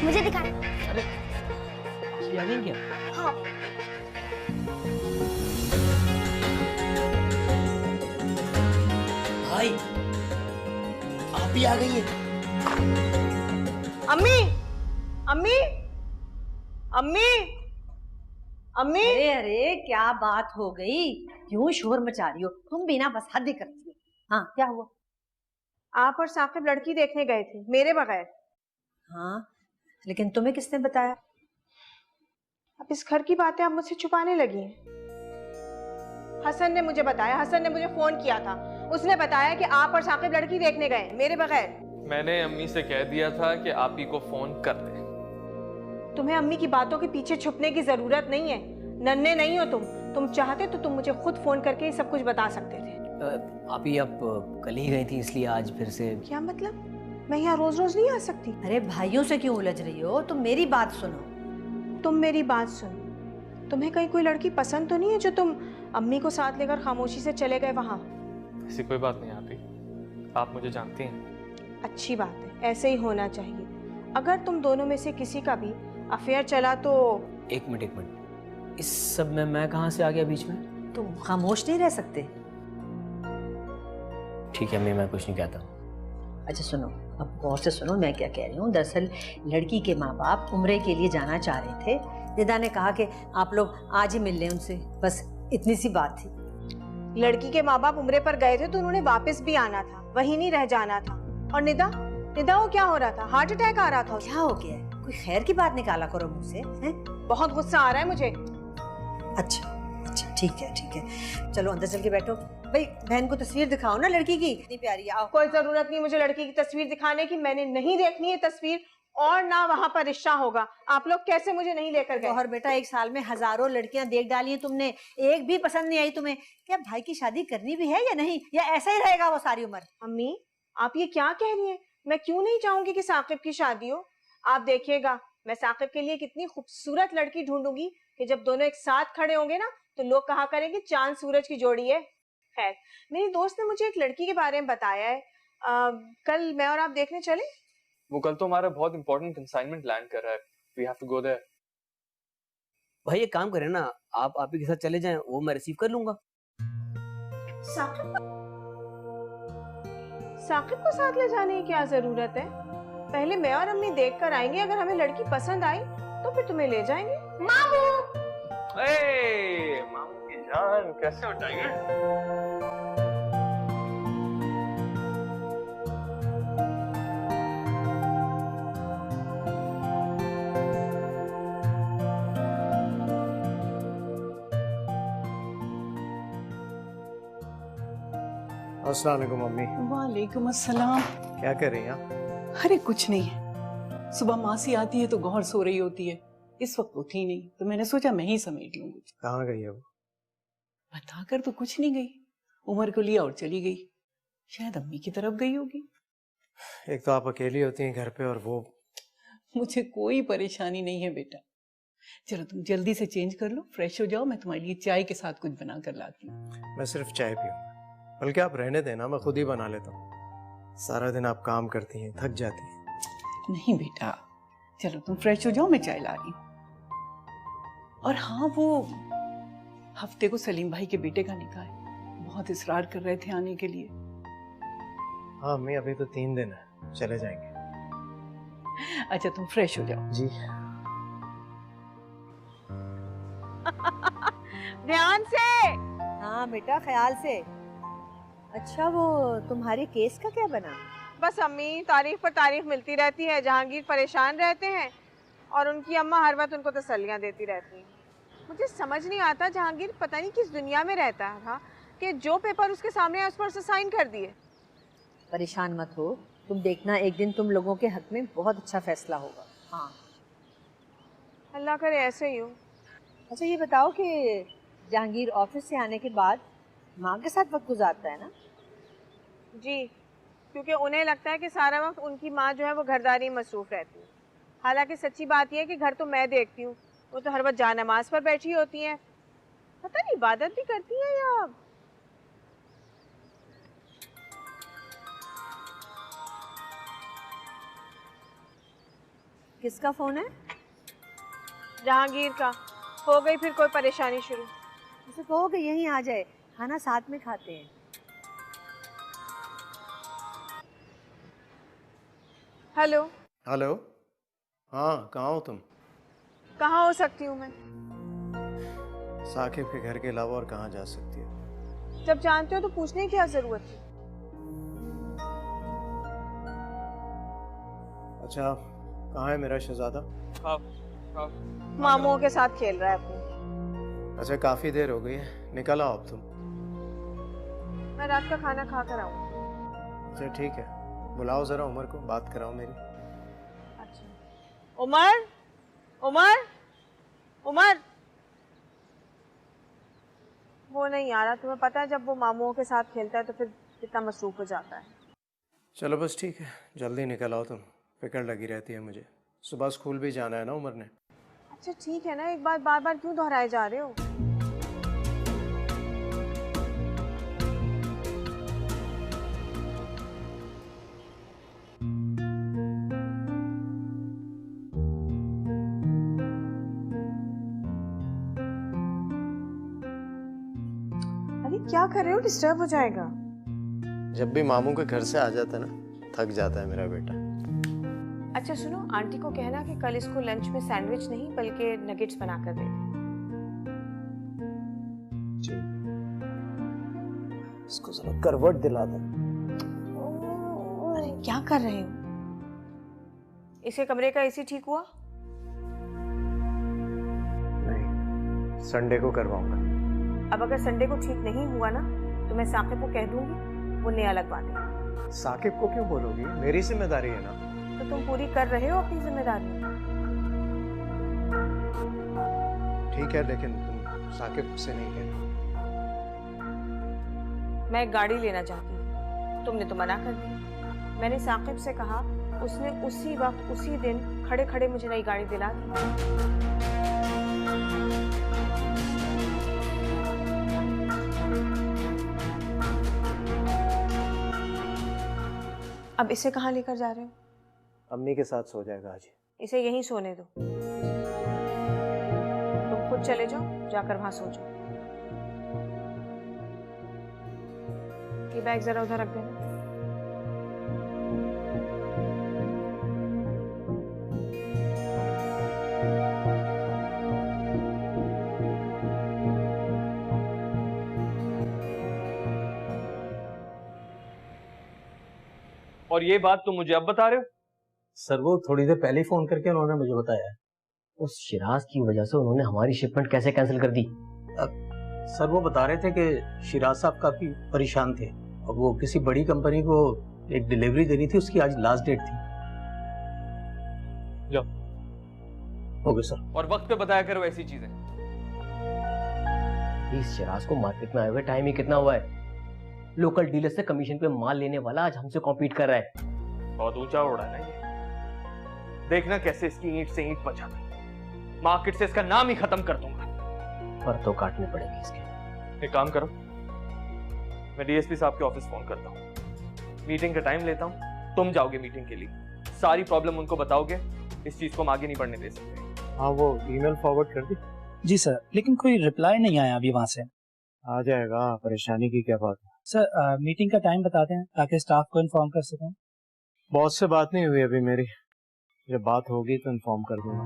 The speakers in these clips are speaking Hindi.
मुझे दिखा। अरे ये आ गई क्या? हाँ। भाई आप ही आ गई हैं। अम्मी, अम्मी, अम्मी, अम्मी। अरे अरे क्या बात हो गई? क्यों शोर मचा रही हो? तुम भी ना बस हद ही करती हो। हाँ क्या हुआ? आप और साकिब लड़की देखने गए थे मेरे बगैर। हाँ लेकिन तुम्हें किसने बताया? अब इस घर की बातें आप मुझसे छुपाने लगी हैं। हसन ने मुझे बताया, हसन ने मुझे फोन किया था। उसने बताया कि आप और साकिब लड़की देखने गए मेरे बगैर। मैंने अम्मी से कह दिया था कि आप ही को फोन कर दे। तुम्हें अम्मी की बातों के पीछे छुपने की जरूरत नहीं है। नन्हे नहीं हो तुम चाहते तो तुम मुझे खुद फोन करके सब कुछ बता सकते थे। आप ही अब कल ही गई थी इसलिए आज फिर से। क्या मतलब? मैं यहाँ रोज रोज नहीं आ सकती। अरे भाइयों से क्यों उलझ रही हो? तुम मेरी बात सुनो। तुम मेरी बात सुनो। तुम्हें कहीं कोई लड़की पसंद तो नहीं है जो तुम अम्मी को साथ लेकर खामोशी से चले गए वहां? ऐसी कोई बात नहीं आती, आप मुझे जानती हैं। अच्छी बात है, ऐसे ही होना चाहिए। अगर तुम दोनों में से किसी का भी अफेयर चला तो। एक मिनट, इस सब में मैं कहाँ से आ गया बीच में? तुम खामोश नहीं रह सकते? ठीक है अम्मी, मैं कुछ नहीं कहता। अच्छा सुनो, अब गौर से सुनो मैं क्या कह रही हूँ। दरअसल लड़की के माँ बाप उम्रे के लिए जाना चाह रहे थे। निदा ने कहा कि आप लोग आज ही मिल लें उनसे, बस इतनी सी बात थी। लड़की के माँ बाप उम्रे पर गए थे तो उन्होंने वापस भी आना था, वहीं नहीं रह जाना था। और निदा को क्या हो रहा था? हार्ट अटैक आ रहा था। क्या हो गया? कोई खैर की बात निकाला करो मुझ से। बहुत गुस्सा आ रहा है मुझे। अच्छा ठीक है, चलो अंदर चल के बैठो। भाई बहन को तस्वीर दिखाओ ना लड़की की, इतनी प्यारी। आओ। कोई जरूरत नहीं मुझे लड़की की तस्वीर दिखाने की। मैंने नहीं देखनी है तस्वीर, और ना वहाँ पर रिश्ता होगा। आप लोग कैसे मुझे नहीं लेकर गए? और बेटा एक साल में हजारों लड़कियां देख डाली हैं तुमने, एक भी पसंद नहीं आई तुम्हें। क्या भाई की शादी करनी भी है या नहीं, या ऐसा ही रहेगा वो सारी उम्र? अम्मी आप ये क्या कह रही हैं? मैं क्यों नहीं चाहूंगी कि साकिब की शादी हो। आप देखिएगा मैं साकिब के लिए कितनी खूबसूरत लड़की ढूंढूंगी कि जब दोनों एक साथ खड़े होंगे ना तो लोग कहा करेंगे चांद सूरज की जोड़ी है। खैर, मेरी दोस्त ने मुझे एक लड़की के बारे में बताया है। कल मैं और आप देखने चले? वो कल तो हमारा बहुत इंपॉर्टेंट कंसाइनमेंट लैंड कर रहा है। We have to go there. भाई एक काम करें ना, आप ही के साथ चले जाएं, वो मैं रिसीव कर लूंगा। साकिब को साथ ले जाने की क्या जरूरत है? पहले मैं और अम्मी देख कर आएंगे, अगर हमें लड़की पसंद आई तो फिर तुम्हें ले जाएंगे। मामू। मामू की जान, कैसे हो टाइगर? अस्सलाम वालेकुम मम्मी। वालेकुम अस्सलाम। क्या कर रही हैं आप? अरे कुछ नहीं, सुबह माँ सी आती है तो गौहर सो रही होती है, इस वक्त उठी नहीं तो मैंने सोचा मैं ही समेट लूं कुछ। कहाँ गई है वो? बताकर तो कुछ नहीं गई, उमर को लिया और चली गई। शायद अम्मी की तरफ गई होगी। एक तो आप अकेली होती हैं घर पे, और वो। मुझे कोई परेशानी नहीं है बेटा। चलो तुम जल्दी से चेंज कर लो, फ्रेश हो जाओ, मैं तुम्हारे लिए चाय के साथ कुछ बना कर लाती हूँ। मैं सिर्फ चाय पीऊंगा। बल्कि आप रहने देना, मैं खुद ही बना लेता हूँ। सारा दिन आप काम करती हैं, थक जाती हैं। नहीं बेटा, चलो तुम फ्रेश हो जाओ, मैं चाय ला रही हूँ। और हाँ, वो हफ्ते को सलीम भाई के बेटे का निकाह है, बहुत इसरार कर रहे थे आने के लिए। हाँ अम्मी, अभी तो 3 दिन है, चले जाएंगे। अच्छा तुम फ्रेश हो जाओ। जी। ध्यान से। हाँ बेटा ख्याल से। अच्छा वो तुम्हारे केस का क्या बना? बस अम्मी, तारीख पर तारीख मिलती रहती है। जहांगीर परेशान रहते हैं और उनकी अम्मा हर वक्त उनको तसल्लियां देती रहती हैं। मुझे समझ नहीं आता जहांगीर पता नहीं किस दुनिया में रहता है कि जो पेपर उसके सामने है उस पर से साइन कर दिए। परेशान मत हो, तुम देखना एक दिन तुम लोगों के हक में बहुत अच्छा फैसला होगा। हाँ अल्लाह करे ऐसे ही हो। अच्छा ये बताओ कि जहांगीर ऑफिस से आने के बाद माँ के साथ वक्त गुजारता है ना? जी, क्योंकि उन्हें लगता है कि सारा वक्त उनकी माँ जो है वो घरदारी में मसरूफ रहती है। हालांकि सच्ची बात यह है कि घर तो मैं देखती हूँ, वो तो हर वक्त जानमाज पर बैठी होती हैं। पता नहीं इबादत भी करती हैं या। किसका फोन है? जहांगीर का। हो गई फिर कोई परेशानी शुरू? उसे कहो कि यहीं आ जाए, खाना साथ में खाते हैं। हेलो। हेलो। हाँ, कहाँ हो तुम? कहाँ हो सकती हूँ मैं? साकिब के घर के अलावा और कहाँ जा सकती हो? जब जानते हो तो पूछने की क्या जरूरत थी? अच्छा, कहाँ है मेरा शहजादा? मामूओं के साथ खेल रहा है अपनी। अच्छा, काफी देर हो गई है, निकल आओ अब तुम। मैं रात का खाना खा कर आऊँ। अच्छा ठीक है, बुलाओ जरा उमर को, बात कराओ मेरी। अच्छा। उमर, उमर, उमर। वो नहीं आ रहा। तुम्हें पता है जब वो मामूओं के साथ खेलता है तो फिर कितना मसरूफ हो जाता है। चलो बस ठीक है, जल्दी निकल आओ तुम, फिक्र लगी रहती है मुझे। सुबह स्कूल भी जाना है ना उमर ने। अच्छा ठीक है ना, एक बात बार बार क्यों दोहराए जा रहे हो? अरे क्या कर रहे हो? डिस्टर्ब हो जाएगा। जब भी मामू के घर से आ जाता है ना, थक जाता है मेरा बेटा। अच्छा सुनो, आंटी को कहना कि कल इसको लंच में सैंडविच नहीं बल्कि नगेट्स बना कर दे। इसको जरा करवट दिला दे। अरे क्या कर रहे हो? इसके कमरे का एसी ठीक हुआ? नहीं, संडे को करवाऊंगा। अब अगर संडे को ठीक नहीं हुआ ना तो मैं साकिब को कह दूंगी, वो नया लगवा दे। साकिब को क्यों बोलोगी? मेरी जिम्मेदारी है ना। तो तुम पूरी कर रहे हो अपनी जिम्मेदारी? ठीक है, लेकिन तुम साकिब से नहीं कहना। मैं एक गाड़ी लेना चाहती हूँ, तुमने तो मना कर दी। मैंने साकिब से कहा, उसने उसी वक्त उसी दिन खड़े खड़े मुझे नई गाड़ी दिला दी। अब इसे कहाँ लेकर जा रहे हो? अम्मी के साथ सो जाएगा आज। इसे यहीं सोने दो। तुम खुद चले जाओ, जाकर वहां सो जाओ। ये बैग जरा उधर रख देना। और ये बात तुम मुझे अब बता रहे हो? सर वो थोड़ी देर पहले ही फोन करके उन्होंने मुझे बताया। उस शिराज की वजह से उन्होंने हमारी शिपमेंट कैसे कैंसिल कर दी। सर वो बता रहे थे कि शिराज साहब काफी परेशान थे और वो किसी बड़ी कंपनी को एक डिलीवरी देनी थी, उसकी आज लास्ट डेट थी। जाओ। Okay sir. और वक्त पे बताया करो ऐसी चीजें। इस शिराज को मार्केट में आए हुए टाइम ही कितना हुआ है। लोकल डीलर से कमीशन पे माल लेने वाला आज हमसे कॉम्पीट कर रहा है। बहुत ऊंचा उड़ा है ना ये। देखना कैसे इसकी ईंट से ईंट बचाता है। मार्केट से इसका नाम ही खत्म कर दूंगा। पर तो काटने पड़ेंगे इसके। एक काम करो, मैं डीएसपी साहब के ऑफिस फोन करता हूँ, मीटिंग का टाइम लेता हूँ, तुम जाओगे मीटिंग के लिए, सारी प्रॉब्लम उनको बताओगे, इस चीज को हम आगे नहीं बढ़ने दे सकते। हाँ, वो ईमेल फॉरवर्ड कर दी? जी सर, लेकिन कोई रिप्लाई नहीं आया अभी वहाँ से। आ जाएगा, परेशानी की क्या बात है। सर मीटिंग का टाइम बता दें ताकि स्टाफ को इन्फॉर्म कर सकें। बॉस से बात नहीं हुई अभी मेरी, जब बात होगी तो इन्फॉर्म कर दूंगा।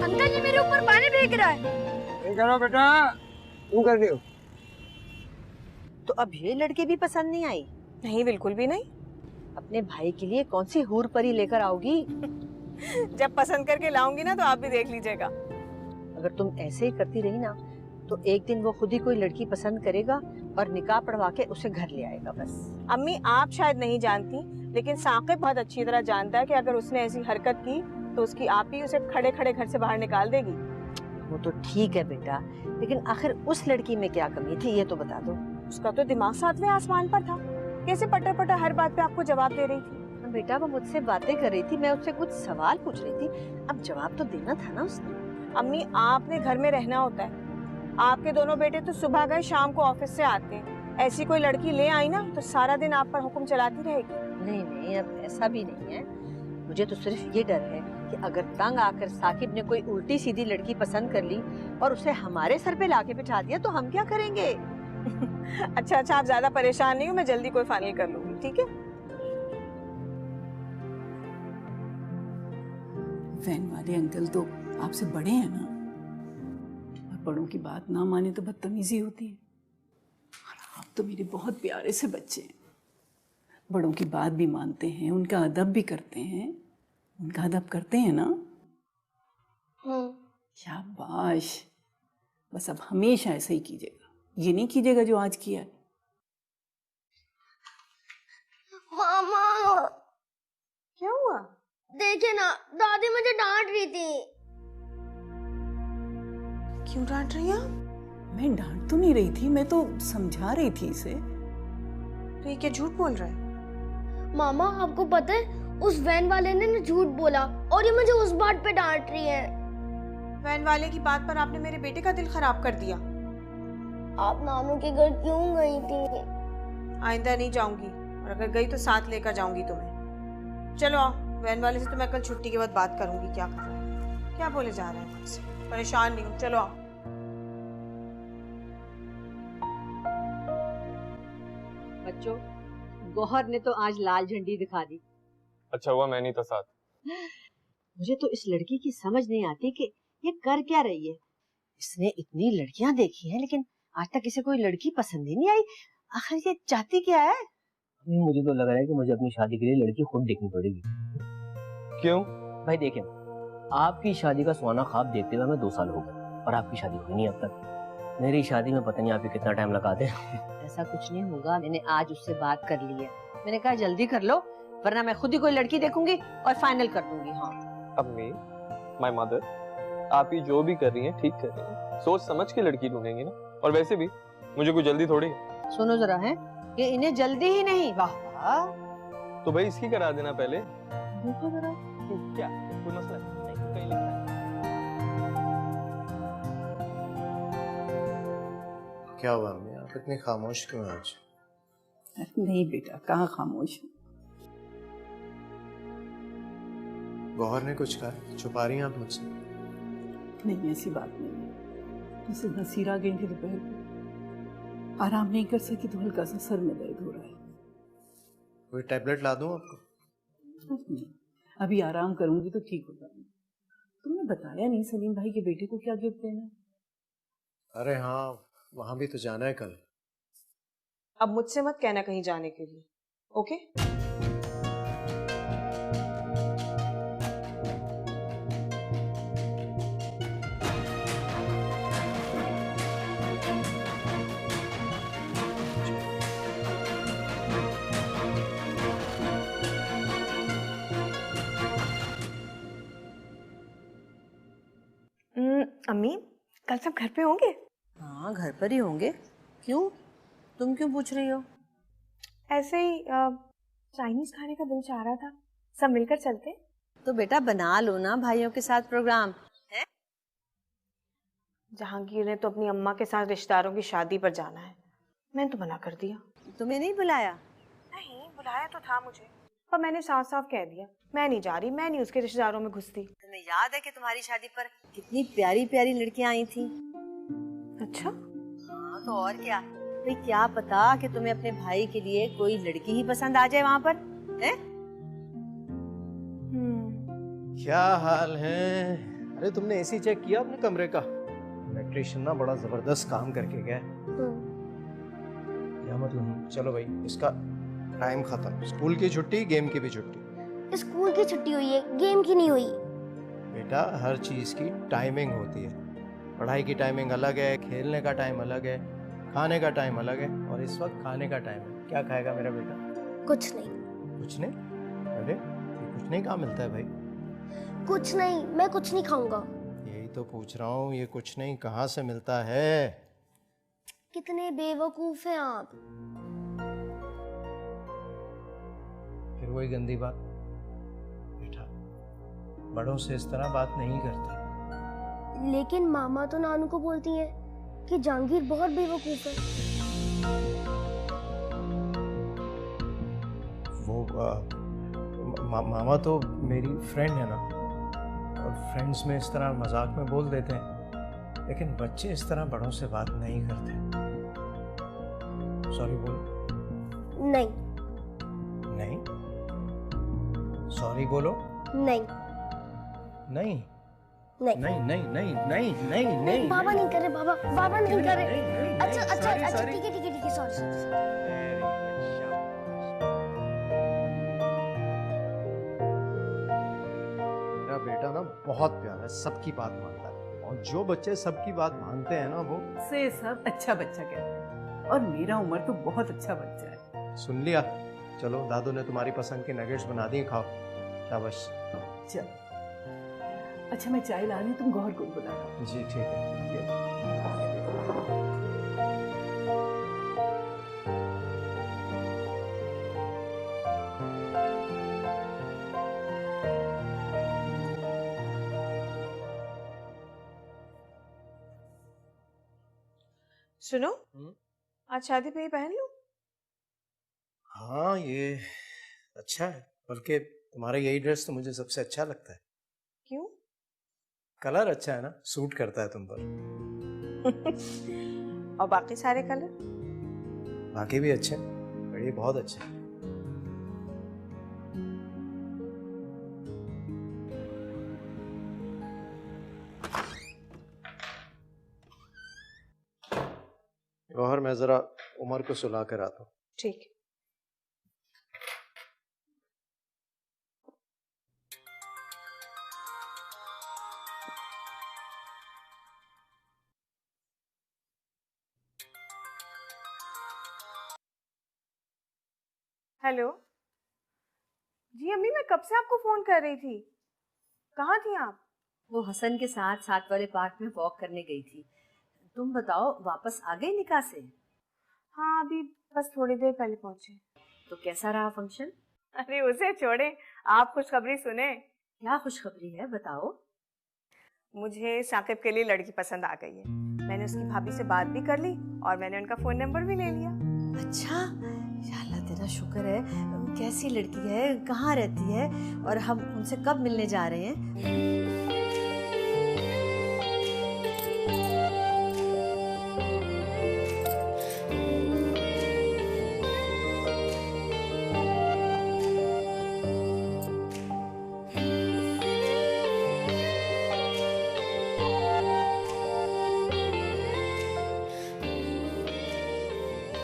अंकल ये मेरे ऊपर पानी फेंक रहा है। करो बेटा, तुम कर रही हो? तो अब ये लड़की भी पसंद नहीं आई? नहीं, बिल्कुल भी नहीं। अपने भाई के लिए कौन सी हूर परी लेकर आओगी? जब पसंद करके लाऊंगी ना तो आप भी देख लीजिएगा। अगर तुम ऐसे ही करती रही ना तो एक दिन वो खुद ही कोई लड़की पसंद करेगा और निकाह पढ़वा के उसे घर ले आएगा बस। अम्मी आप शायद नहीं जानती, लेकिन साकिब बहुत अच्छी तरह जानता है कि अगर उसने ऐसी हरकत की तो उसकी आप ही उसे खड़े खड़े घर से बाहर निकाल देगी। वो तो ठीक है बेटा, लेकिन आखिर उस लड़की में क्या कमी थी ये तो बता दो। उसका तो दिमाग 7वें आसमान पर था। कैसे पटर पटर हर बात पे आपको जवाब दे रही थी। बेटा वो मुझसे बातें कर रही थी, मैं उससे कुछ सवाल पूछ रही थी, अब जवाब तो देना था ना उसने। अम्मी आपने घर में रहना होता है, आपके दोनों बेटे तो सुबह गए शाम को ऑफिस से आते हैं, ऐसी कोई लड़की ले आई ना तो सारा दिन आप पर हुक्म चलाती रहेगी। नहीं नहीं, अब ऐसा भी नहीं है, मुझे तो सिर्फ ये डर है कि अगर तंग आकर साकिब ने कोई उल्टी सीधी लड़की पसंद कर ली और उसे हमारे सर पे लाके बिठा दिया तो हम क्या करेंगे। अच्छा अच्छा, आप ज्यादा परेशान नहीं हो, मैं जल्दी कोई फाइनल कर लूंगी, ठीक है। वैन वाले अंकल तो आपसे बड़े हैं ना, और बड़ों की बात ना माने तो बदतमीजी होती है। और आप तो मेरे बहुत प्यारे से बच्चे हैं, बड़ों की बात भी मानते हैं, उनका अदब भी करते हैं, उनका अदब करते हैं ना। शाबाश, बस अब हमेशा ऐसा ही कीजिएगा, ये नहीं कीजिएगा जो आज किया है। मामा क्या हुआ? देखे ना, दादी मुझे डांट रही थी। क्यों डांट रही हैं आप? मैं डांट तो नहीं रही थी, मैं तो समझा रही थी इसे। तो ये क्या झूठ बोल रहा है? मामा आपको पता है, उस वैन वाले ने ना झूठ बोला और ये मुझे उस बात पे डांट रही है। वैन वाले की बात पर आपने मेरे बेटे का दिल खराब कर दिया। आप नानू के घर क्यों गई थी? आइंदा नहीं जाऊंगी, और अगर गई तो साथ लेकर जाऊंगी तुम्हें। चलो आओ, वैन वाले से तो मैं कल छुट्टी के बाद बात करूंगी क्या कर रहा है, क्या बोले जा रहे हैं मुझसे। परेशान नहीं हूँ, चलो आओ। बच्चों, गौहर ने तो आज लाल झंडी दिखा दी। अच्छा हुआ मैं नहीं था साथ। मुझे तो इस लड़की की समझ नहीं आती कि ये कर क्या रही है। इसने इतनी लड़कियां देखी हैं लेकिन आज तक इसे कोई लड़की पसंद ही नहीं आई। आखिर ये चाहती क्या है? मुझे तो लग रहा है कि मुझे अपनी शादी के लिए लड़की खुद देखनी पड़ेगी। क्यों? भाई देखें, आपकी शादी का सुहाना ख्वाब देखते हुए हमें 2 साल हो गए और आपकी शादी हुई नहीं अब तक। मेरी शादी में पता नहीं आप कितना टाइम लगाते हैं। ऐसा कुछ नहीं होगा, मैंने आज उससे बात कर ली है। मैंने कहा जल्दी कर लो वरना मैं खुद ही कोई लड़की देखूंगी और फाइनल कर दूंगी। हाँ अम्मी, माय मदर, आप ही जो भी कर रही हैं ठीक कर रही हैं, सोच समझ के लड़की ढूंढेंगी ना। और वैसे भी मुझे कोई जल्दी थोड़ी है। सुनो जरा, है ये इन्हें जल्दी ही नहीं। वाह वाह, तो भाई इसकी करा देना पहले। देखो जरा। क्या कोई मसला है? नहीं, कहीं लिखा है। क्या हुआ अम्मी, आप इतनी खामोश क्यों हैं आज? नहीं बेटा, कहाँ खामोश हूँ। गौहर ने कुछ कहा? छुपा रही हैं आप मुझसे? नहीं, ऐसी बात नहीं है। जैसे नसीरा गई थी दोपहर को, आराम नहीं कर सकी तो हल्का सा सर में दर्द हो रहा है। कोई टैबलेट ला दूं आपको? नहीं, अभी आराम करूंगी तो ठीक हो जाऊंगी। तुमने बताया नहीं सलीम भाई के बेटे को क्या गिफ्ट देना? अरे हाँ, वहां भी तो जाना है कल। अब मुझसे मत कहना कहीं जाने के लिए, ओके? अम्मी, कल सब घर पे होंगे? हाँ घर पर ही होंगे। क्यों, तुम क्यों पूछ रही हो? ऐसे ही चाइनीज खाने का दिल चाह रहा था, सब मिलकर चलते। तो बेटा बना लो ना भाइयों के साथ प्रोग्राम है। जहांगीर ने तो अपनी अम्मा के साथ रिश्तेदारों की शादी पर जाना है, मैंने तो मना कर दिया। तुम्हें नहीं बुलाया? नहीं, बुलाया तो था मुझे, पर मैंने साफ साफ कह दिया मैं नहीं जा रही, मैं नहीं उसके रिश्तेदारों में घुसती। तुम्हें याद है कि तुम्हारी शादी पर कितनी प्यारी प्यारी लड़कियां आई थी? अच्छा हाँ तो और क्या, भाई क्या पता कि तुम्हें अपने भाई के लिए कोई लड़की ही पसंद आ जाए वहाँ पर, है? क्या हाल है? अरे तुमने एसी चेक किया अपने कमरे का? इलेक्ट्रिशियन ना बड़ा जबरदस्त काम करके गया। क्या मतलब? चलो भाई, इसका टाइम खत्म। स्कूल की छुट्टी, गेम की भी छुट्टी। स्कूल की छुट्टी हुई है, गेम की नहीं हुई। बेटा हर चीज की टाइमिंग होती है। पढ़ाई की टाइमिंग अलग है, खेलने का टाइम अलग है, खाने का टाइम अलग है, और इस वक्त खाने का टाइम है। क्या खाएगा मेरा बेटा? कुछ नहीं। कुछ नहीं? अरे ये कुछ नहीं कहाँ मिलता है भाई? कुछ नहीं, मैं कुछ नहीं खाऊंगा। यही तो पूछ रहा हूँ, ये कुछ नहीं कहाँ से मिलता है? कितने बेवकूफ हैं आप। फिर वही गंदी बात, बड़ों से इस तरह बात नहीं करते। लेकिन मामा तो नानू को बोलती हैं कि जहांगीर बहुत बेवकूफ है। वो मामा तो मेरी फ्रेंड है ना, और फ्रेंड्स में इस तरह मजाक में बोल देते हैं, लेकिन बच्चे इस तरह बड़ों से बात नहीं करते। सॉरी बोलो। नहीं नहीं, सॉरी बोलो। नहीं नहीं नहीं नहीं नहीं नहीं नहीं नहीं नहीं बाबा नहीं करे, बाबा नहीं करे। अच्छा अच्छा Sorry, अच्छा, sorry. ठीक है ठीक है ठीक है, सॉरी सॉरी। मेरा बेटा ना बहुत प्यारा है, सबकी बात मानता है, और जो बच्चे सबकी बात मानते हैं ना, वो से सब अच्छा बच्चा कहते हैं, और मेरा उमर तो बहुत अच्छा बच्चा है। सुन लिया। चलो, दादू ने तुम्हारी पसंद के नगेट्स बना दिए, खाओ। शाबाश। चल, अच्छा मैं चाय ला रही हूँ, तुम गौहर को बुला। जी ठीक है। ये। सुनो, आज शादी पे ही पहन लूं? हाँ, ये अच्छा है, बल्कि तुम्हारा यही ड्रेस तो मुझे सबसे अच्छा लगता है। क्यों? कलर अच्छा है ना, सूट करता है तुम पर। और बाकी सारे कलर? बाकी भी अच्छे हैं, पर ये बहुत अच्छे हैं। गौहर, मैं जरा उमर को सुला कर आता हूँ। ठीक। हेलो जी अम्मी, मैं कब से आपको फोन कर रही थी, कहाँ थी आप? वो हसन के साथ साथ वाले पार्क में वॉक करने गई थी। तुम बताओ, वापस आ गई निकाह से? हाँ, अभी बस थोड़ी देर पहले पहुंचे। तो कैसा रहा फंक्शन? अरे उसे छोड़े, आप खुशखबरी सुने। क्या खुशखबरी है, बताओ। मुझे साकिब के लिए लड़की पसंद आ गई है। मैंने उसकी भाभी से बात भी कर ली और मैंने उनका फोन नंबर भी ले लिया। अच्छा, या अल्लाह तेरा शुक्र है। कैसी लड़की है, कहाँ रहती है, और हम उनसे कब मिलने जा रहे हैं?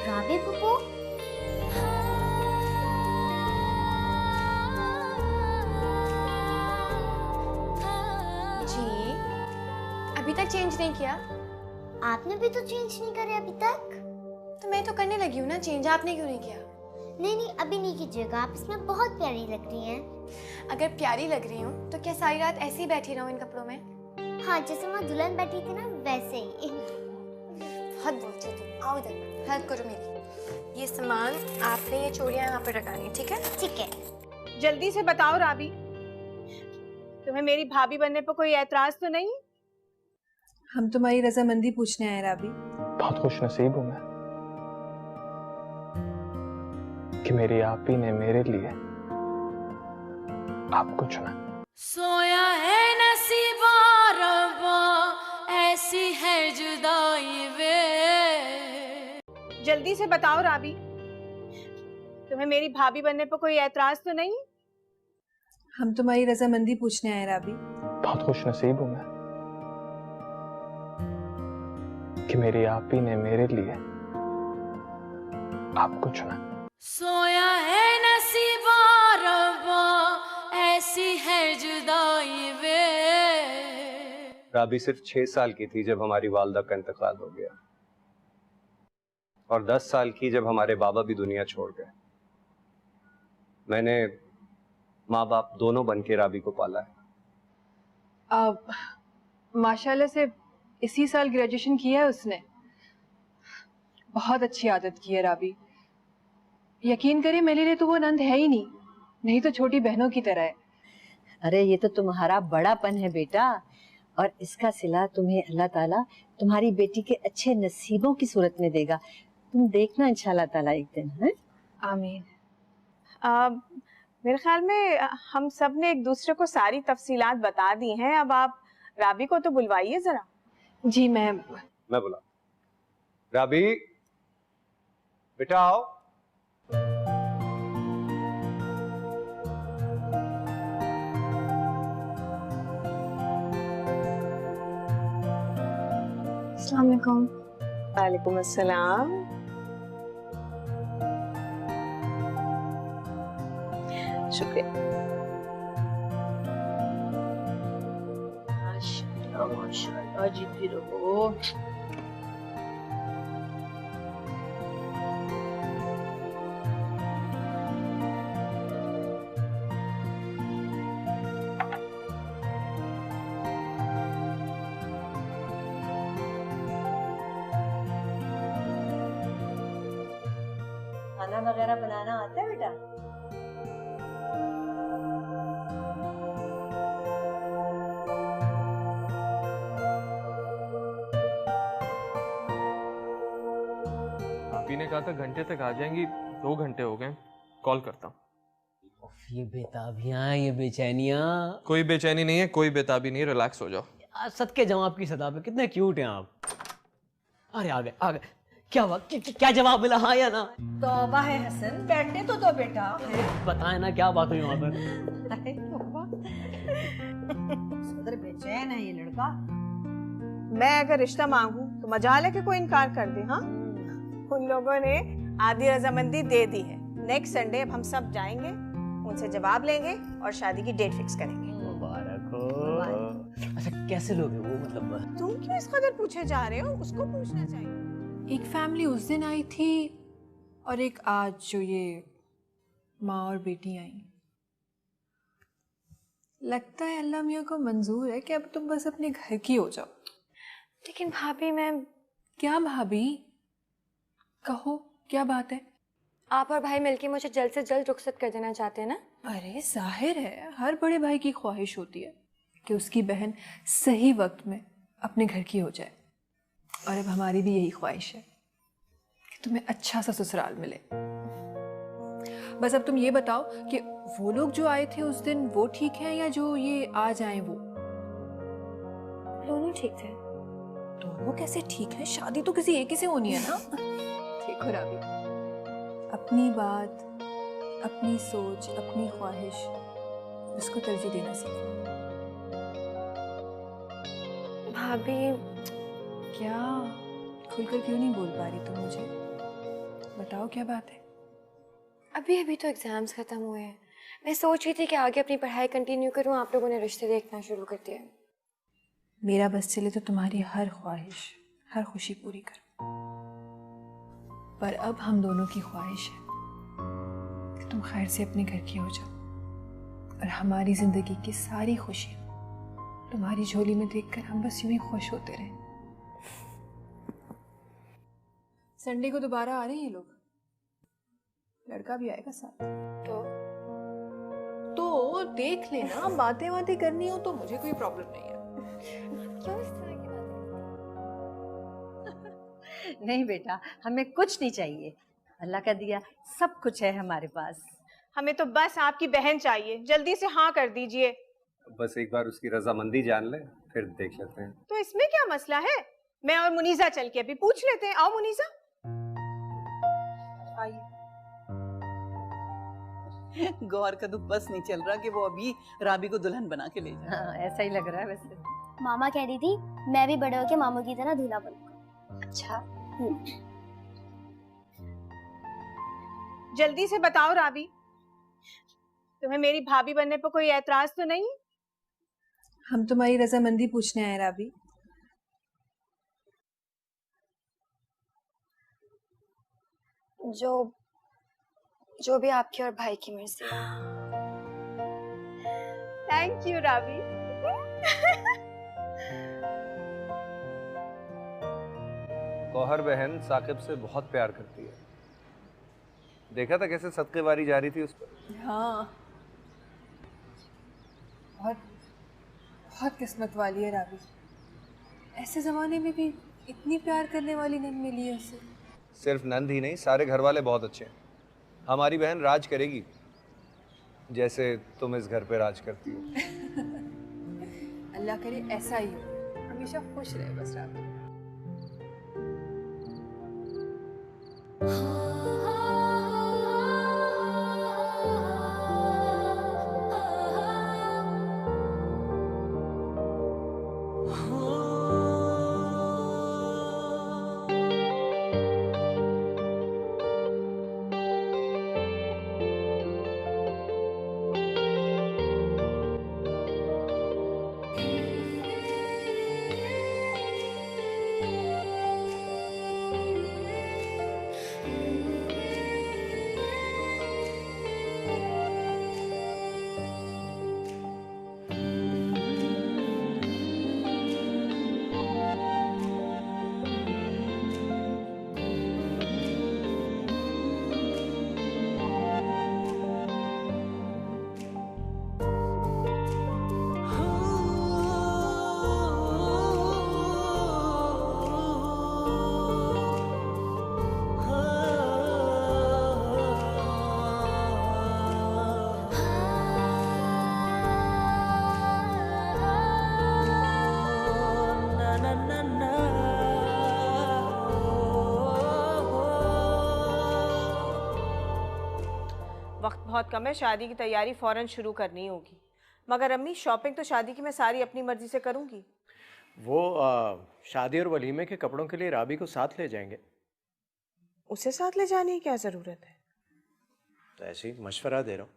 राबी पप्पू, जी अभी तक चेंज नहीं किया? आपने भी तो चेंज नहीं करे अभी तक। तो मैं तो करने लगी हूँ ना चेंज, आपने क्यों नहीं किया? नहीं नहीं, अभी नहीं कीजिएगा, आप इसमें बहुत प्यारी लग रही हैं। अगर प्यारी लग रही हूँ तो क्या सारी रात ऐसे ही बैठी रहूँ इन कपड़ों में? हाँ, जैसे वहाँ दुल्हन बैठी थी ना, वैसे ही। बहुत बोलती हो तुम, आओ इधर, हेल्प करो मेरी। ये सामान आपने ये चूड़ियाँ यहाँ पे रखानी, ठीक है? ठीक है। जल्दी से बताओ राबी, तुम्हें मेरी भाभी बनने पर कोई एतराज तो नहीं? हम तुम्हारी रजामंदी पूछने आए राबी। बहुत खुश नसीब हूं मैं कि मेरी आप ही ने मेरे लिए आपको चुना। सोया है नसीबा रब्बा, ऐसी है जुदाई वे। जल्दी से बताओ राबी, तुम्हें मेरी भाभी बनने पर कोई एतराज तो नहीं? हम तुम्हारी रजामंदी पूछने आए राबी। बहुत खुश नसीब हूं मैं कि मेरी आप ही ने मेरे लिए आपको चुना। सोया है नसीबा रब्बा, ऐसी है जुदाई वे। राबी सिर्फ 6 साल की थी जब हमारी वालदा का इंतकाल हो गया, और 10 साल की जब हमारे बाबा भी दुनिया छोड़ गए। मैंने माँ बाप दोनों बन के राबी को पाला है। माशाल्लाह से इसी साल ग्रेजुएशन किया है उसने। बहुत अच्छी आदत की है राबी। यकीन करिए मेरे लिए तो वो नंद है ही नहीं, नहीं तो छोटी बहनों की तरह है। अरे ये तो तुम्हारा बड़ापन है बेटा, और इसका सिला तुम्हें अल्लाह ताला तुम्हारी बेटी के अच्छे नसीबों की सूरत में देगा। तुम देखना इंशाल्लाह ताला एक दिन। है आमीन। मेरे ख्याल में हम सब ने एक दूसरे को सारी तफसीलात बता दी हैं। अब आप राबी को तो बुलवाइए जरा। जी मैम। मैं बुला। राबी बेटा आओ। अस्सलाम वालेकुम। वालेकुम अस्सलाम। शुक्रिया। माशाल्लाह माशाल्लाह, जीती रहो। खाना वगैरह बनाना आता है बेटा? आपी ने कहा था घंटे तक आ जाएंगी, 2 घंटे हो गए, कॉल करता हूँ। ये बेताबियां, ये बेचैनियां। कोई बेचैनी नहीं है, कोई बेताबी नहीं है, रिलैक्स हो जाओ। सदके जवाब की सदा पे कितने क्यूट हैं आप। अरे आ गए। क्या हुआ? क्या जवाब मिला, हाँ या ना? तौबा है हसन, बैठने तो दो बेटा। बताए ना क्या बात हुई वहां पर। सदर बेचैन है ये लड़का। मैं अगर रिश्ता मांगू तो मजाल है कि कोई इनकार कर दे। हाँ, उन लोगों ने आधी रजामंदी दे दी है। नेक्स्ट संडे अब हम सब जाएंगे, उनसे जवाब लेंगे और शादी की डेट फिक्स करेंगे। मुबारक हो। अच्छा कैसे लोग हैं वो, मतलब तुम क्यों इस कदर पूछे जा रहे हो? उसको पूछना चाहिए। एक फैमिली उस दिन आई थी और एक आज, जो ये माँ और बेटी आई। लगता है अल्लाह मियाँ को मंजूर है कि अब तुम बस अपने घर की हो जाओ। लेकिन भाभी मैं। क्या भाभी? कहो क्या बात है? आप और भाई मिलके मुझे जल्द से जल्द रुखसत कर देना चाहते हैं ना? अरे जाहिर है, हर बड़े भाई की ख्वाहिश होती है कि उसकी बहन सही वक्त में अपने घर की हो जाए, और अब हमारी भी यही ख्वाहिश है कि तुम्हें अच्छा सा ससुराल मिले। बस अब तुम ये बताओ कि वो लोग जो आए थे उस दिन वो ठीक हैं या जो ये आज आए वो? दोनों ठीक थे। दोनों कैसे ठीक है? शादी तो किसी एक ही से होनी है ना। देखो राबी, अपनी बात, अपनी सोच, अपनी ख्वाहिश, उसको तरजीह देना सीखो। भाभी क्या खुलकर क्यों नहीं बोल पा रही तुम मुझे? बताओ क्या बात है? अभी अभी तो एग्जाम्स खत्म हुए हैं। मैं सोच रही थी कि आगे अपनी पढ़ाई कंटिन्यू करूं। आप लोगों ने रिश्ते देखना शुरू कर दिया। मेरा बस चले तो तुम्हारी हर ख्वाहिश, हर खुशी पूरी करूं। पर अब हम दोनों की ख्वाहिश है कि तुम खैर से अपने घर की हो जाओ, और हमारी जिंदगी की सारी खुशियां तुम्हारी झोली में देखकर हम बस यूं ही खुश होते रहे। संडे को दोबारा आ रहे हैं ये लोग, लड़का भी आएगा साथ। तो देख लेना, बातें करनी हो तो मुझे कोई प्रॉब्लम नहीं है। क्यों इस तरह की बातें? नहीं बेटा, हमें कुछ नहीं चाहिए, अल्लाह का दिया सब कुछ है हमारे पास। हमें तो बस आपकी बहन चाहिए, जल्दी से हाँ कर दीजिए। बस एक बार उसकी रजामंदी जान ले, फिर देख लेते हैं। तो इसमें क्या मसला है? मैं और मुनीजा चल के अभी पूछ लेते हैं। आओ मुनीजा। आइए। गौर का तो बस नहीं चल रहा कि वो अभी राबी को दुल्हन बना के ले जाए। हाँ, ऐसा ही लग रहा है वैसे। मामा कह रही थी मैं भी बड़े होके मामू की तरह दूल्हा बनूंगा। अच्छा। जल्दी से बताओ राबी, तुम्हें मेरी भाभी बनने पर कोई एतराज तो नहीं? हम तुम्हारी रजामंदी पूछने आए राबी। जो भी आपकी और भाई की मर्जी। थैंक यू राबी। गौहर बहन साकिब से बहुत प्यार करती है। देखा था कैसे सदके वारी जा रही थी उस पर। हाँ, बहुत बहुत किस्मत वाली है राबी। ऐसे ज़माने में भी इतनी प्यार करने वाली नंद मिली है उसे। सिर्फ नंद ही नहीं, सारे घर वाले बहुत अच्छे हैं। हमारी बहन राज करेगी जैसे तुम इस घर पे राज करती हो। अल्लाह करे ऐसा ही हो, हमेशा खुश रहे बस राबी। वक्त बहुत कम है, शादी की तैयारी फौरन शुरू करनी होगी। मगर अम्मी, शॉपिंग तो शादी की मैं सारी अपनी मर्जी से करूंगी। वो शादी और वलीमे के कपड़ों के लिए राबी को साथ ले जाएंगे। उसे साथ ले जाने की क्या ज़रूरत है? तो ऐसे ही मशवरा दे रहा हूँ।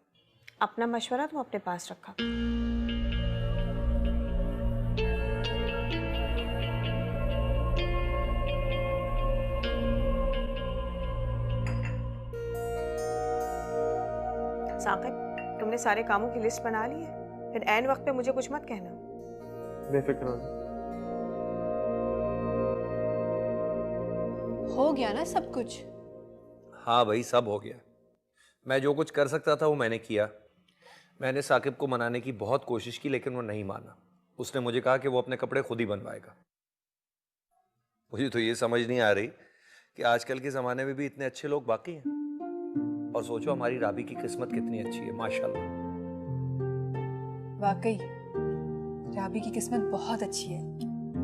अपना मशवरा तुम अपने पास रखा। साकिब, तुमने सारे कामों की लिस्ट बना ली है? फिर ऐन वक्त पे मुझे कुछ मत कहना। बेफिक्र हो गया ना सब कुछ? हाँ भाई, सब हो गया। मैं जो कुछ कर सकता था वो मैंने किया। मैंने साकिब को मनाने की बहुत कोशिश की, लेकिन वो नहीं माना। उसने मुझे कहा कि वो अपने कपड़े खुद ही बनवाएगा। मुझे तो ये समझ नहीं आ रही कि आजकल के ज़माने में भी इतने अच्छे लोग बाकी हैं। और सोचो हमारी राबी की किस्मत कितनी अच्छी है, माशाल्लाह। वाकई राबी की किस्मत बहुत अच्छी है।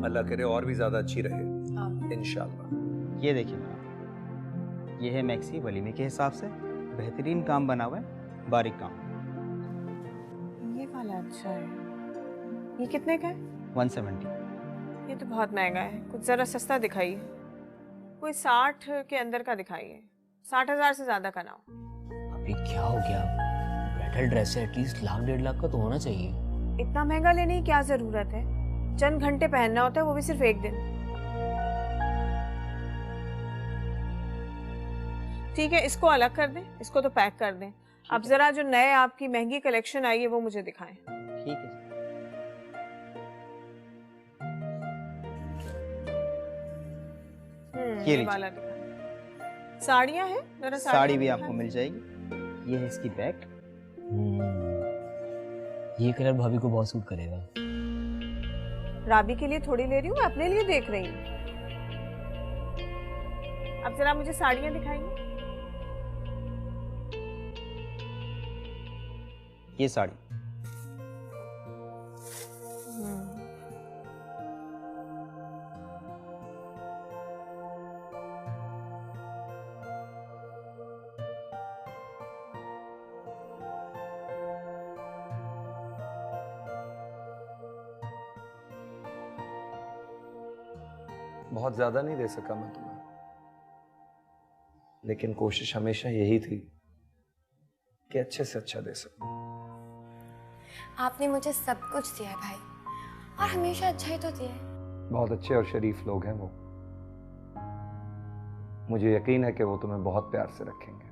अल्लाह करे और भी ज़्यादा अच्छी रहे इंशाल्लाह। ये देखिए मैम, ये है मैक्सी वलीमे के हिसाब से। बेहतरीन काम बना हुआ है, बारीक काम। ये वाला अच्छा है। ये कितने का है? 170। ये तो बहुत महंगा है, कुछ ज़रा सस्ता दिखाइए। कोई 60 के अंदर का दिखाइए। 60,000 से ज़्यादा का ना हो। अभी क्या हो गया? ब्राइडल ड्रेस है, एटलीस्ट लाख 1.5 लाख का तो होना चाहिए। इतना महंगा लेने की क्या ज़रूरत है? चंद घंटे पहनना होता है, वो भी सिर्फ एक दिन। ठीक है, इसको अलग कर दें, इसको तो पैक कर दें। अब जरा जो नए आपकी महंगी कलेक्शन आई है वो मुझे दिखाएं। ठीक है। ये वाला दिखाएं। साड़ियां हैं? जरा साड़ी भी आपको मिल जाएगी। ये है इसकी बैक। ये कलर भाभी को बहुत सूट करेगा। राबी के लिए थोड़ी ले रही हूँ, मैं अपने लिए देख रही हूँ। अब जरा मुझे साड़ियां दिखाएंगे। ये साड़ी। बहुत ज्यादा नहीं दे सका मैं तुम्हें, लेकिन कोशिश हमेशा यही थी कि अच्छे से अच्छा दे सकूं। आपने मुझे सब कुछ दिया है भाई, और हमेशा अच्छा ही तो दिया है। बहुत अच्छे और शरीफ लोग हैं वो। मुझे यकीन है कि वो तुम्हें बहुत प्यार से रखेंगे,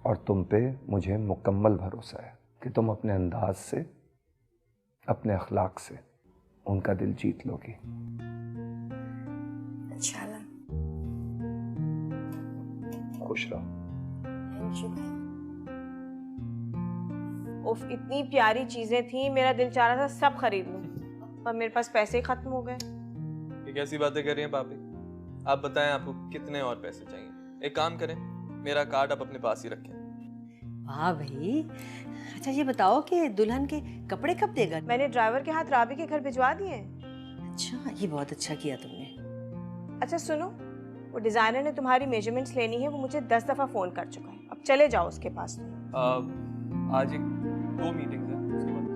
और तुम पे मुझे मुकम्मल भरोसा है कि तुम अपने अंदाज से, अपने अखलाक से उनका दिल जीत लोगी। इंशाल्लाह। खुश रहो। थैंक यू भाई। उफ, इतनी प्यारी चीजें थी, मेरा दिल चाह रहा था सब खरीद लूं, पर मेरे पास पैसे ही खत्म हो गए। ये कैसी बातें कर रही हैं भाभी? आप बताएं आपको कितने और पैसे चाहिए? एक काम करें, मेरा कार्ड आप अपने पास ही रखें। वाह भाई। अच्छा ये बताओ कि दुल्हन के कपड़े कब देगा? मैंने ड्राइवर के हाथ राबी के घर भिजवा दिए। अच्छा, ये बहुत अच्छा किया तुमने। अच्छा सुनो, वो डिजाइनर ने तुम्हारी मेजरमेंट्स लेनी है, वो मुझे 10 दफा फोन कर चुका है। अब चले जाओ उसके पास। आज एक 2 मीटिंग्स हैं, उसके बाद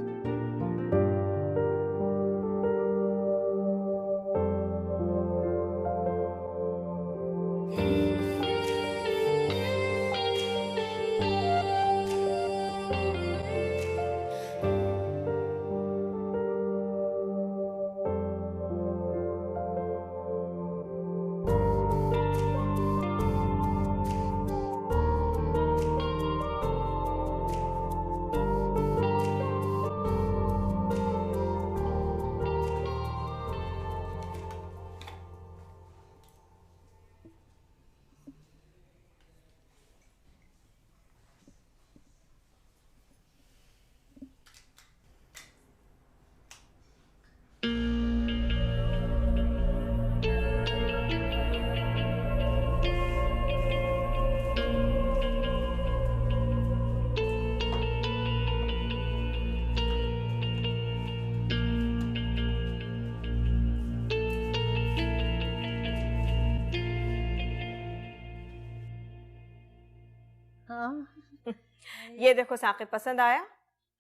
ये देखो साकिब, पसंद आया?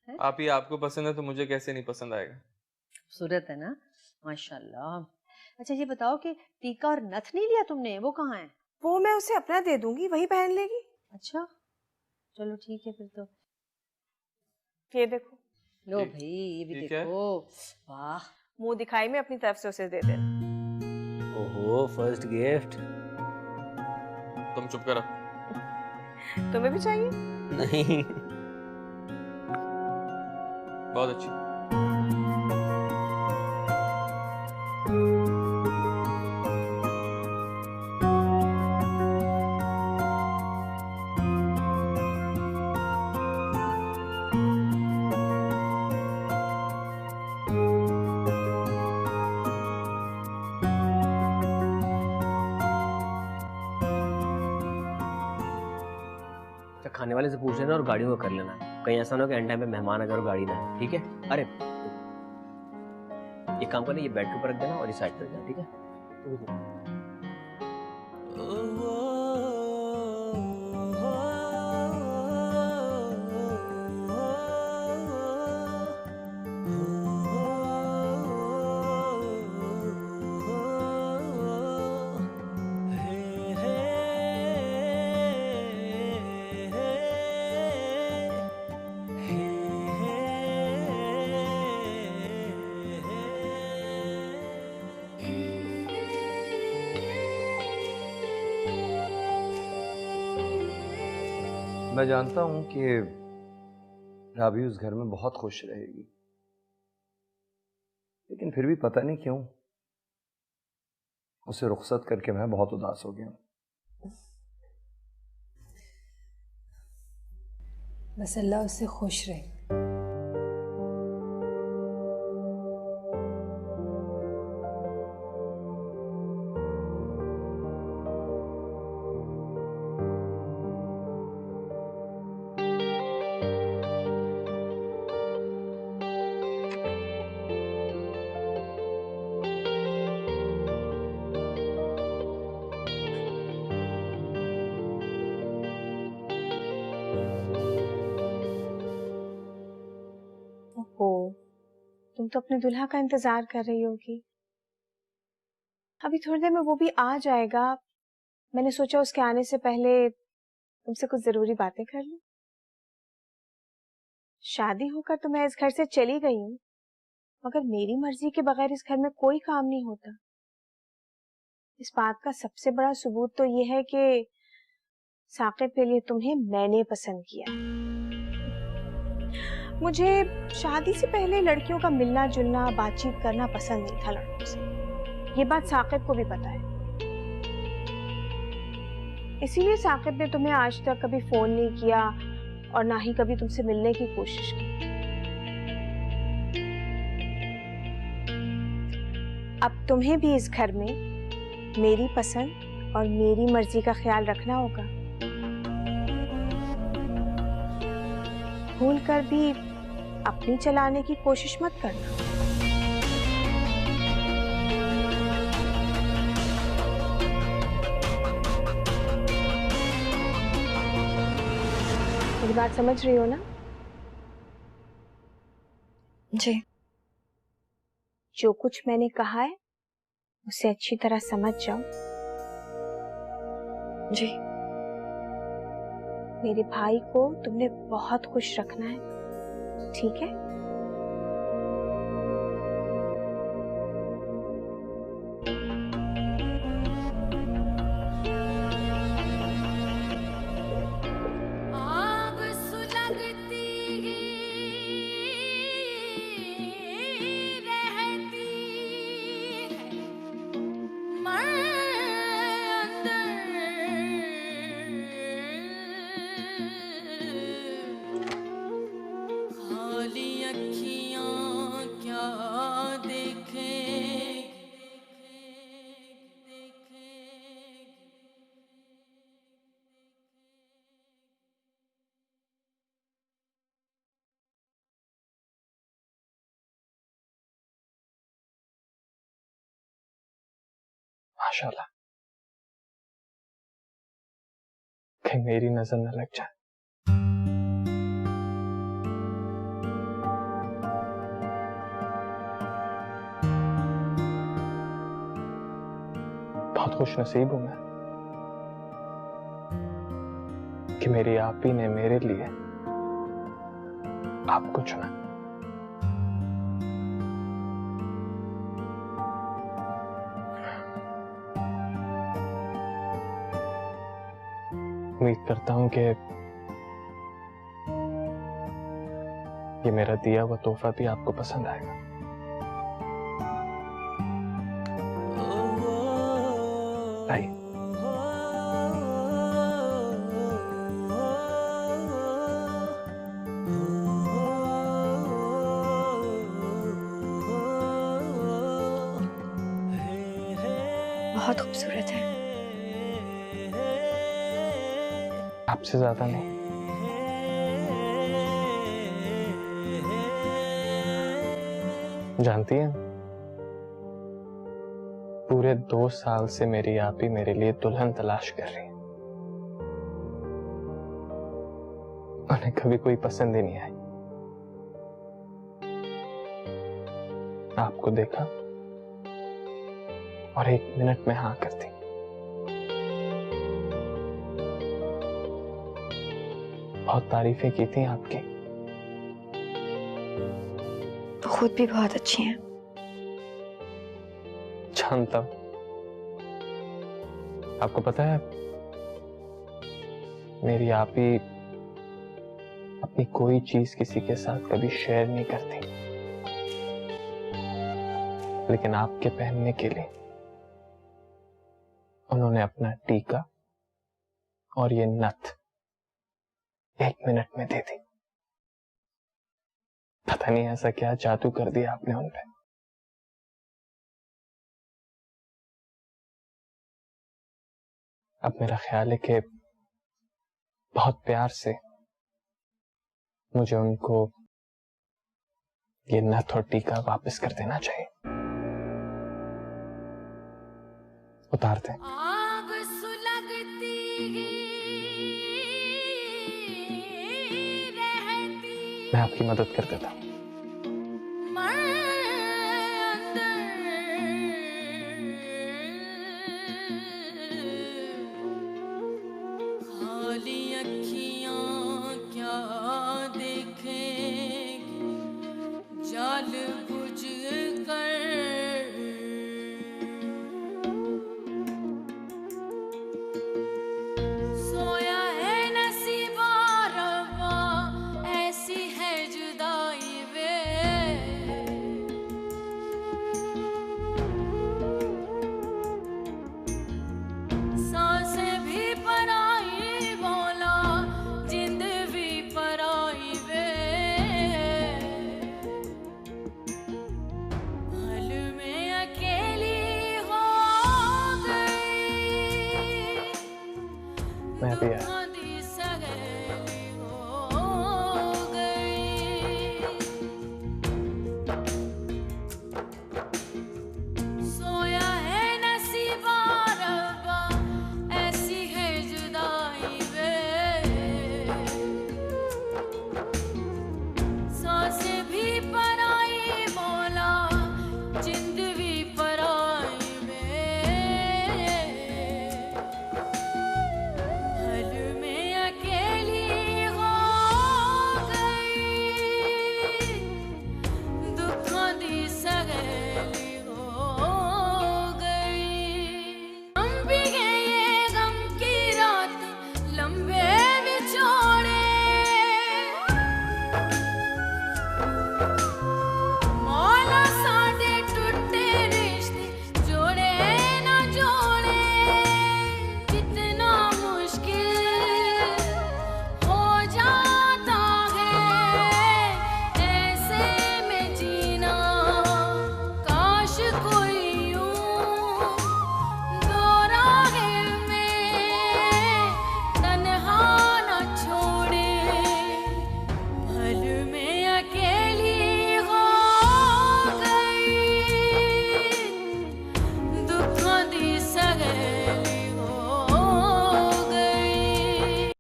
आप ही आपको पसंद है तो मुझे कैसे नहीं पसंद आएगा? खूबसूरत है ना, माशाल्लाह। अच्छा ये बताओ कि टीका और नथ नहीं लिया तुमने, वो कहाँ है? वो मैं उसे अपना दे दूंगी, वही पहन लेगी। अच्छा चलो ठीक है फिर तो। ये देखो। लो भाई ये भी देखो। वाह, मुंह दिखाई में अपनी तरफ से उसे दे देना। ओहो, फर्स्ट गिफ्ट। तुम चुप करो। तुम्हें भी चाहिए? नहीं। बहुत अच्छी। खाने वाले से पूछ लेना और गाड़ियों को कर लेना, कहीं ऐसा ना हो कि एंड टाइम पे मेहमान आ जाए और गाड़ी ना आए, ठीक है? अरे एक काम करना, ये बेड के ऊपर रख देना और इस साइड पे रख देना, ठीक है? मैं जानता हूं कि राबी उस घर में बहुत खुश रहेगी, लेकिन फिर भी पता नहीं क्यों उसे रुखसत करके मैं बहुत उदास हो गया। बस अल्लाह उससे खुश रहे। तुम तो अपने दुल्हा का इंतजार कर रही होगी। अभी थोड़ी देर में वो भी आ जाएगा। मैंने सोचा उसके आने से पहले तुमसे कुछ जरूरी बातें कर लूं। शादी होकर तो मैं इस घर से चली गई हूँ, मगर मेरी मर्जी के बगैर इस घर में कोई काम नहीं होता। इस बात का सबसे बड़ा सबूत तो ये है कि साकिब के लिए तुम्हें मैंने पसंद किया। मुझे शादी से पहले लड़कियों का मिलना जुलना, बातचीत करना पसंद नहीं था लड़कों से। ये बात साकिब को भी पता है। इसीलिए साकिब ने तुम्हें आज तक कभी फोन नहीं किया और ना ही कभी तुमसे मिलने की कोशिश की। अब तुम्हें भी इस घर में मेरी पसंद और मेरी मर्जी का ख्याल रखना होगा। भूल कर भी अपनी चलाने की कोशिश मत करना। मेरी बात समझ रही हो ना? जी। जो कुछ मैंने कहा है उसे अच्छी तरह समझ जाओ। जी। मेरे भाई को तुमने बहुत खुश रखना है, ठीक है? आग सुलगती रहती है मन अंदर, खाली अखियां क्या देखें। माशाल्लाह, कहीं मेरी नजर न लग जाए। बहुत खुश नसीब हूं मैं कि मेरी आप ही ने मेरे लिए आपको चुना। उम्मीद करता हूं कि ये मेरा दिया हुआ तोहफा भी आपको पसंद आएगा। भाई, बहुत खूबसूरत है। आपसे ज्यादा नहीं। जानती हैं, पूरे 2 साल से मेरी आप ही मेरे लिए दुल्हन तलाश कर रही है। उन्हें कभी कोई पसंद ही नहीं आई। आपको देखा और 1 मिनट में हाँ कर दी। बहुत तारीफें की थी आपकी। खुद भी बहुत अच्छी हैं। जानता हूं। आपको पता है, मेरी आप ही अपनी कोई चीज किसी के साथ कभी शेयर नहीं करती, लेकिन आपके पहनने के लिए उन्होंने अपना टीका और ये नथ 1 मिनट में दे दी। पता नहीं ऐसा क्या जादू कर दिया आपने उन पे। अब मेरा ख्याल है कि बहुत प्यार से मुझे उनको ये नथ और टीका वापस कर देना चाहिए। उतार दें। आग सुलगती रहती। मैं आपकी मदद कर देता हूं।